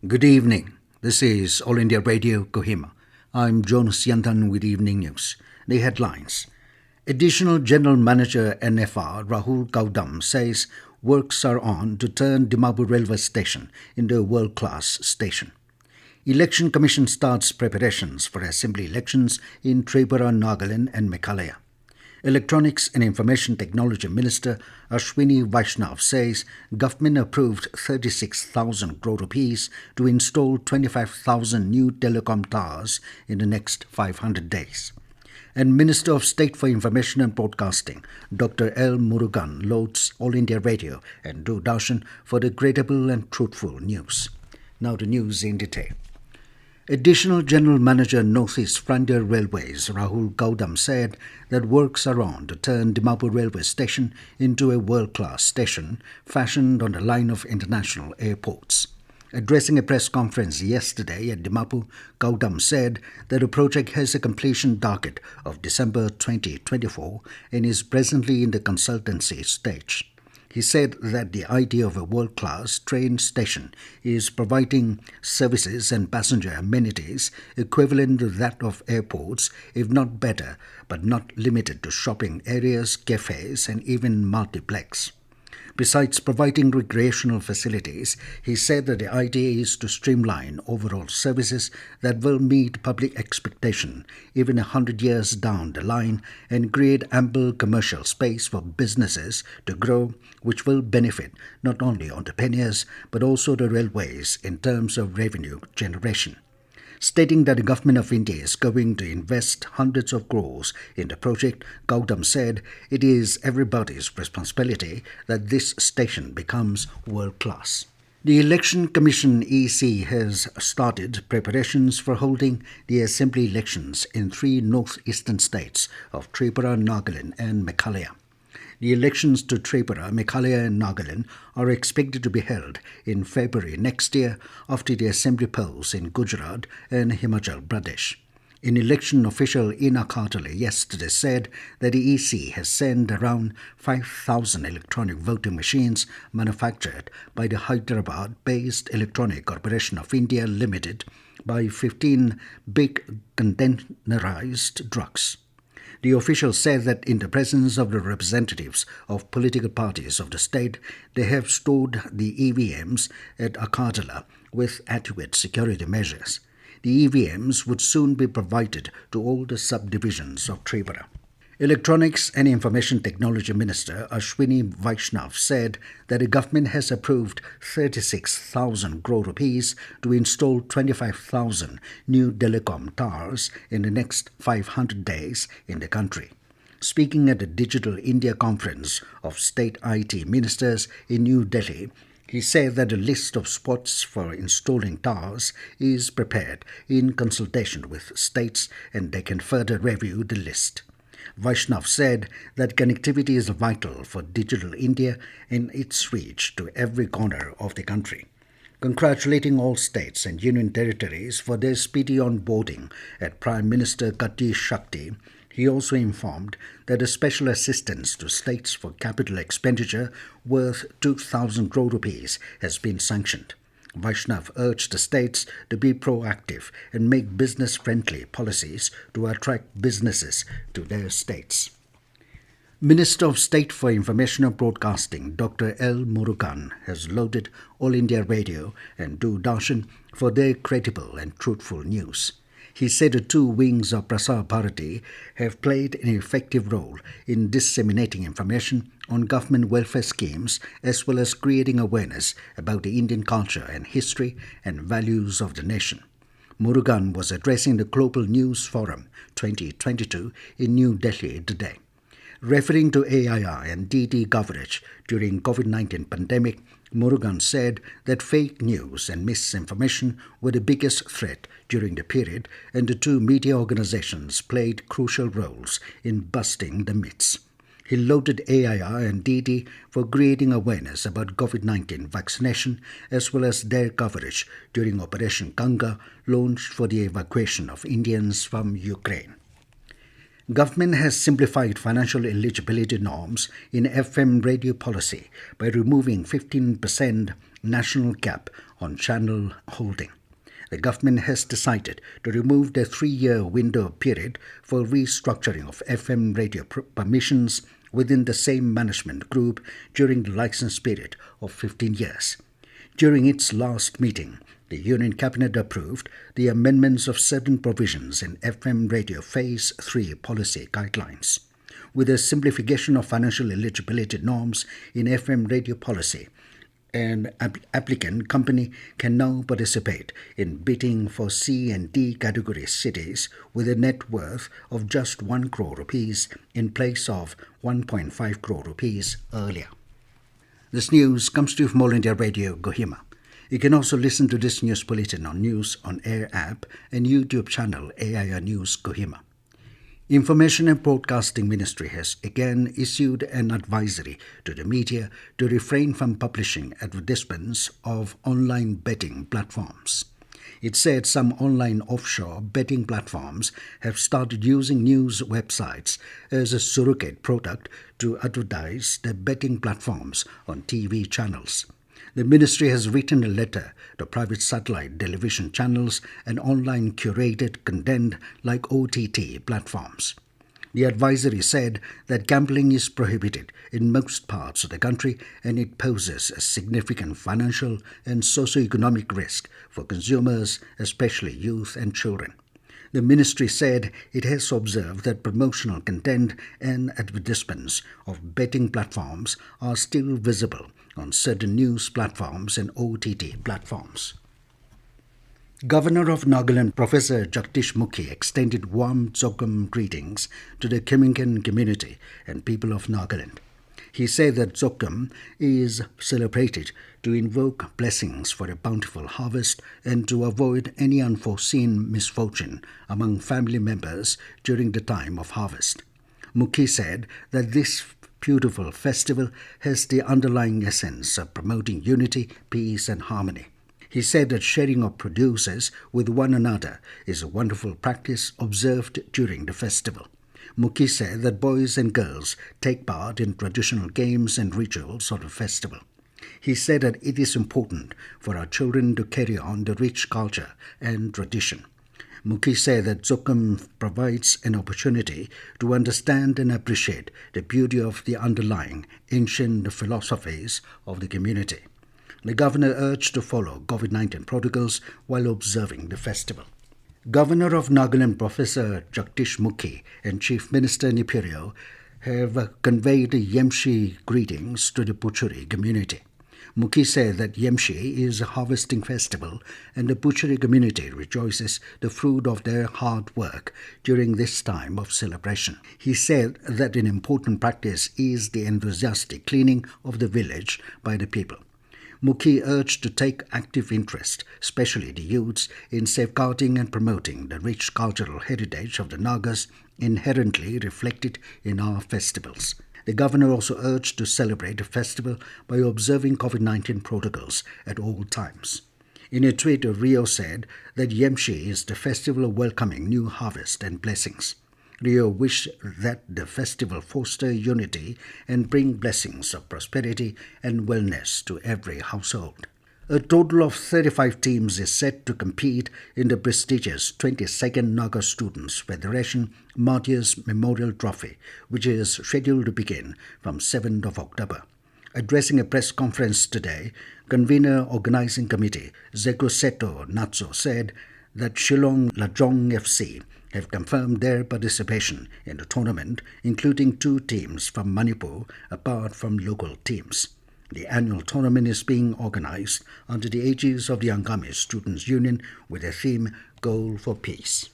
Good evening. This is All India Radio Kohima. I'm Jonas Yantan with Evening News. The headlines. Additional General Manager NFR Rahul Gautam says works are on to turn Dimapur railway station into a world-class station. Election Commission starts preparations for assembly elections in Tripura, Nagaland and Meghalaya. Electronics and Information Technology Minister Ashwini Vaishnaw says government approved 36,000 crore rupees to install 25,000 new telecom towers in the next 500 days. And Minister of State for Information and Broadcasting Dr. L. Murugan lauds All India Radio and Doordarshan for the credible and truthful news. Now the news in detail. Additional General Manager Northeast Frontier Railways Rahul Gautam said that works are on to turn Dimapur railway station into a world-class station fashioned on the line of international airports. Addressing a press conference yesterday at Dimapur, Gautam said that the project has a completion target of December 2024 and is presently in the consultancy stage. He said that the idea of a world-class train station is providing services and passenger amenities equivalent to that of airports, if not better, but not limited to shopping areas, cafes, and even multiplex. Besides providing recreational facilities, he said that the idea is to streamline overall services that will meet public expectation even 100 years down the line and create ample commercial space for businesses to grow, which will benefit not only entrepreneurs but also the railways in terms of revenue generation. Stating that the Government of India is going to invest hundreds of crores in the project, Gautam said it is everybody's responsibility that this station becomes world-class. The Election Commission EC has started preparations for holding the assembly elections in 3 northeastern states of Tripura, Nagaland and Meghalaya. The elections to Tripura, Meghalaya and Nagaland are expected to be held in February next year after the assembly polls in Gujarat and Himachal Pradesh. An election official in Agartala yesterday said that the EC has sent around 5,000 electronic voting machines manufactured by the Hyderabad-based Electronic Corporation of India Limited by 15 big containerized trucks. The official said that in the presence of the representatives of political parties of the state, they have stored the EVMs at Agartala with adequate security measures. The EVMs would soon be provided to all the subdivisions of Tripura. Electronics and Information Technology Minister Ashwini Vaishnaw said that the government has approved 36,000 crore rupees to install 25,000 new telecom towers in the next 500 days in the country. Speaking at the Digital India Conference of State IT Ministers in New Delhi, he said that a list of spots for installing towers is prepared in consultation with states and they can further review the list. Vaishnaw said that connectivity is vital for digital India and its reach to every corner of the country. Congratulating all states and union territories for their speedy onboarding at Prime Minister Gati Shakti, he also informed that a special assistance to states for capital expenditure worth 2,000 crore rupees has been sanctioned. Vaishnaw urged the states to be proactive and make business-friendly policies to attract businesses to their states. Minister of State for Information and Broadcasting Dr. L. Murugan has lauded All India Radio and Doordarshan for their credible and truthful news. He said the 2 wings of Prasar Bharati have played an effective role in disseminating information on government welfare schemes as well as creating awareness about the Indian culture and history and values of the nation. Murugan was addressing the Global News Forum 2022 in New Delhi today. Referring to AIR and DD coverage during COVID-19 pandemic, Murugan said that fake news and misinformation were the biggest threat during the period and the 2 media organizations played crucial roles in busting the myths. He lauded AIR and DD for creating awareness about COVID-19 vaccination as well as their coverage during Operation Ganga launched for the evacuation of Indians from Ukraine. Government has simplified financial eligibility norms in FM radio policy by removing 15% national cap on channel holding. The government has decided to remove the 3-year window period for restructuring of FM radio permissions within the same management group during the license period of 15 years. During its last meeting, the Union Cabinet approved the amendments of certain provisions in FM radio Phase 3 policy guidelines. With a simplification of financial eligibility norms in FM radio policy, an applicant company can now participate in bidding for C and D category cities with a net worth of just 1 crore rupees in place of 1.5 crore rupees earlier. This news comes to you from All India Radio, Kohima. You can also listen to this news bulletin on News on Air app and YouTube channel AIR News Kohima. Information and Broadcasting Ministry has again issued an advisory to the media to refrain from publishing advertisements of online betting platforms. It said some online offshore betting platforms have started using news websites as a surrogate product to advertise their betting platforms on TV channels. The ministry has written a letter to private satellite television channels and online curated content like OTT platforms. The advisory said that gambling is prohibited in most parts of the country and it poses a significant financial and socio-economic risk for consumers, especially youth and children. The ministry said it has observed that promotional content and advertisements of betting platforms are still visible on certain news platforms and OTT platforms. Governor of Nagaland, Professor Jagdish Mukhi, extended warm Dzogam greetings to the Khmer community and people of Nagaland. He said that Dzogam is celebrated to invoke blessings for a bountiful harvest and to avoid any unforeseen misfortune among family members during the time of harvest. Mukhi said that this beautiful festival has the underlying essence of promoting unity, peace and harmony. He said that sharing of produces with one another is a wonderful practice observed during the festival. Mukhi said that boys and girls take part in traditional games and rituals of the festival. He said that it is important for our children to carry on the rich culture and tradition. Mukhi said that Dzogam provides an opportunity to understand and appreciate the beauty of the underlying ancient philosophies of the community. The governor urged to follow COVID-19 protocols while observing the festival. Governor of Nagaland, Professor Jagdish Mukhi, and Chief Minister Nipirio have conveyed Yemshi greetings to the Puchuri community. Mukhi said that Yemshi is a harvesting festival and the Puchuri community rejoices the fruit of their hard work during this time of celebration. He said that an important practice is the enthusiastic cleaning of the village by the people. Mukhi urged to take active interest, especially the youths, in safeguarding and promoting the rich cultural heritage of the Nagas inherently reflected in our festivals. The governor also urged to celebrate the festival by observing COVID-19 protocols at all times. In a tweet, Rio said that Yemshi is the festival of welcoming new harvest and blessings. Rio wished that the festival foster unity and bring blessings of prosperity and wellness to every household. A total of 35 teams is set to compete in the prestigious 22nd Naga Students Federation Martyrs Memorial Trophy, which is scheduled to begin from 7th of October. Addressing a press conference today, Convener Organizing Committee Zeko Seto Natso said that Shillong Lajong FC have confirmed their participation in the tournament, including 2 teams from Manipur apart from local teams. The annual tournament is being organized under the aegis of the Angami Students' Union with the theme Goal for Peace.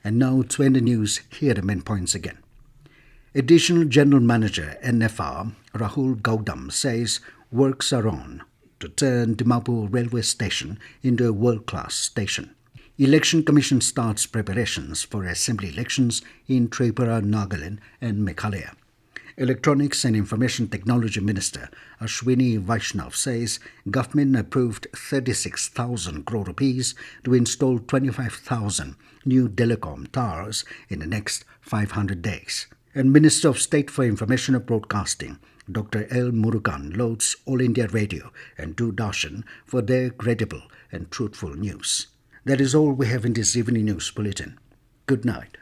And now to end the news, here are the main points again. Additional General Manager NFR Rahul Gautam says works are on to turn Dimapur railway station into a world-class station. Election Commission starts preparations for assembly elections in Tripura, Nagaland and Meghalaya. Electronics and Information Technology Minister Ashwini Vaishnaw says government approved 36,000 crore rupees to install 25,000 new telecom towers in the next 500 days. And Minister of State for Information and Broadcasting, Dr. L. Murugan, lauds All India Radio and Doordarshan for their credible and truthful news. That is all we have in this evening news bulletin. Good night.